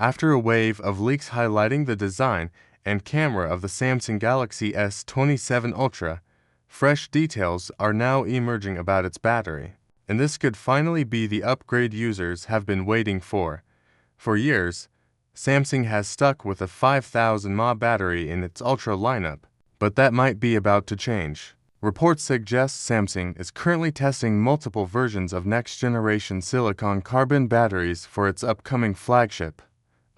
After a wave of leaks highlighting the design and camera of the Samsung Galaxy S27 Ultra, fresh details are now emerging about its battery. And this could finally be the upgrade users have been waiting for. For years, Samsung has stuck with a 5000 mAh battery in its Ultra lineup, but that might be about to change. Reports suggest Samsung is currently testing multiple versions of next-generation silicon carbon batteries for its upcoming flagship.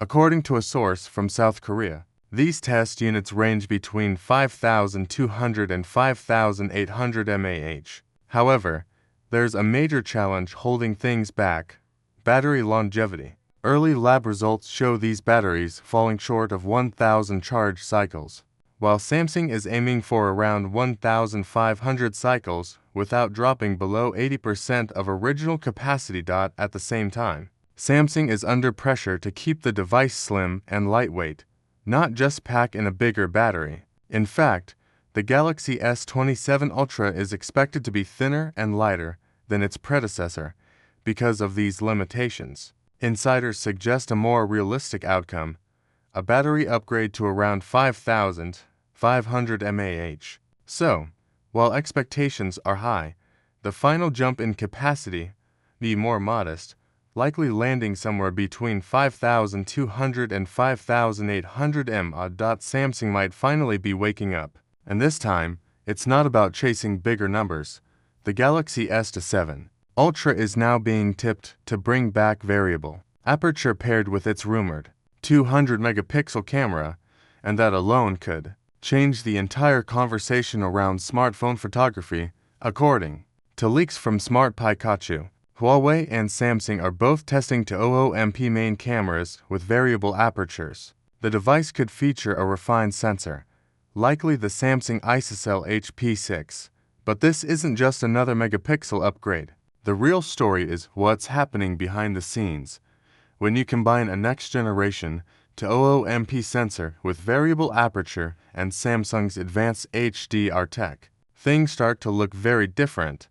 According to a source from South Korea, these test units range between 5200 and 5800 mAh. However, there's a major challenge holding things back: battery longevity. Early lab results show these batteries falling short of 1000 charge cycles, while Samsung is aiming for around 1500 cycles without dropping below 80% of original capacity. At the same time, Samsung is under pressure to keep the device slim and lightweight, not just pack in a bigger battery. In fact, the Galaxy S27 Ultra is expected to be thinner and lighter than its predecessor because of these limitations. Insiders suggest a more realistic outcome: a battery upgrade to around 5500 mAh. So, while expectations are high, the final jump in capacity be more modest, likely landing somewhere between 5200 and 5800 mAh. Samsung might finally be waking up. And this time, it's not about chasing bigger numbers. The Galaxy S27 Ultra is now being tipped to bring back variable aperture paired with its rumored 200-megapixel camera, and that alone could change the entire conversation around smartphone photography. According to leaks from Smart Pikachu, Huawei and Samsung are both testing 200MP main cameras with variable apertures. The device could feature a refined sensor, likely the Samsung ISOCELL HP6. But this isn't just another megapixel upgrade. The real story is what's happening behind the scenes. When you combine a next-generation 200MP sensor with variable aperture and Samsung's advanced HDR tech, things start to look very different.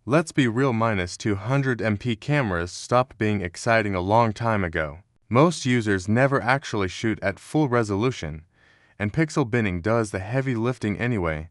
Let's be real, -200MP cameras stopped being exciting a long time ago. Most users never actually shoot at full resolution, and pixel binning does the heavy lifting anyway,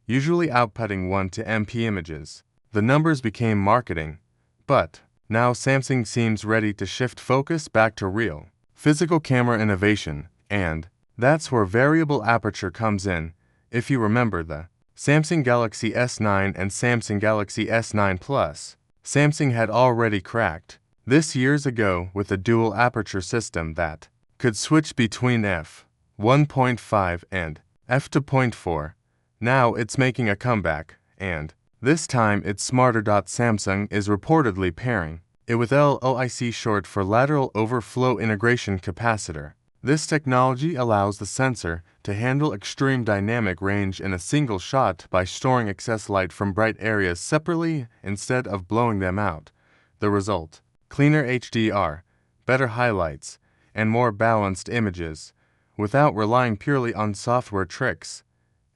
usually outputting 1-MP images. The numbers became marketing, but now Samsung seems ready to shift focus back to real physical camera innovation, and that's where variable aperture comes in. If you remember the Samsung Galaxy S9 and Samsung Galaxy S9 Plus, Samsung had already cracked this years ago with a dual aperture system that could switch between f1.5 and f2.4. Now it's making a comeback, and this time it's smarter. Samsung is reportedly pairing it with LOIC, short for lateral overflow integration capacitor. This technology allows the sensor to handle extreme dynamic range in a single shot by storing excess light from bright areas separately instead of blowing them out. The result: cleaner HDR, better highlights, and more balanced images, without relying purely on software tricks.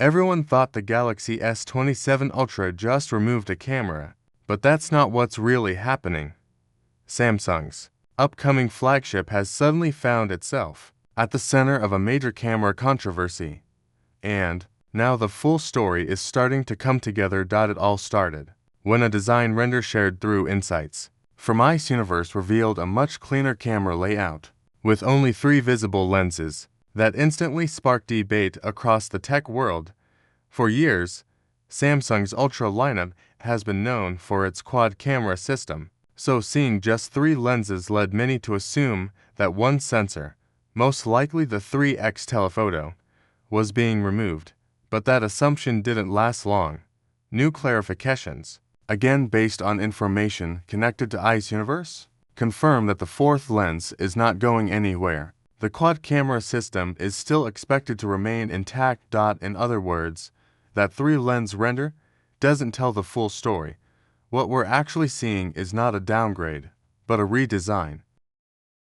Everyone thought the Galaxy S27 Ultra just removed a camera, but that's not what's really happening. Samsung's upcoming flagship has suddenly found itself at the center of a major camera controversy. And now the full story is starting to come together. It all started when a design render shared through Insights from Ice Universe revealed a much cleaner camera layout, with only 3 visible lenses, that instantly sparked debate across the tech world. For years, Samsung's Ultra lineup has been known for its quad camera system, so seeing just 3 lenses led many to assume that one sensor, most likely the 3x telephoto, was being removed. But that assumption didn't last long. New clarifications, again based on information connected to Ice Universe, confirm that the 4th lens is not going anywhere. The quad camera system is still expected to remain intact. In other words, that 3-lens render doesn't tell the full story. What we're actually seeing is not a downgrade, but a redesign.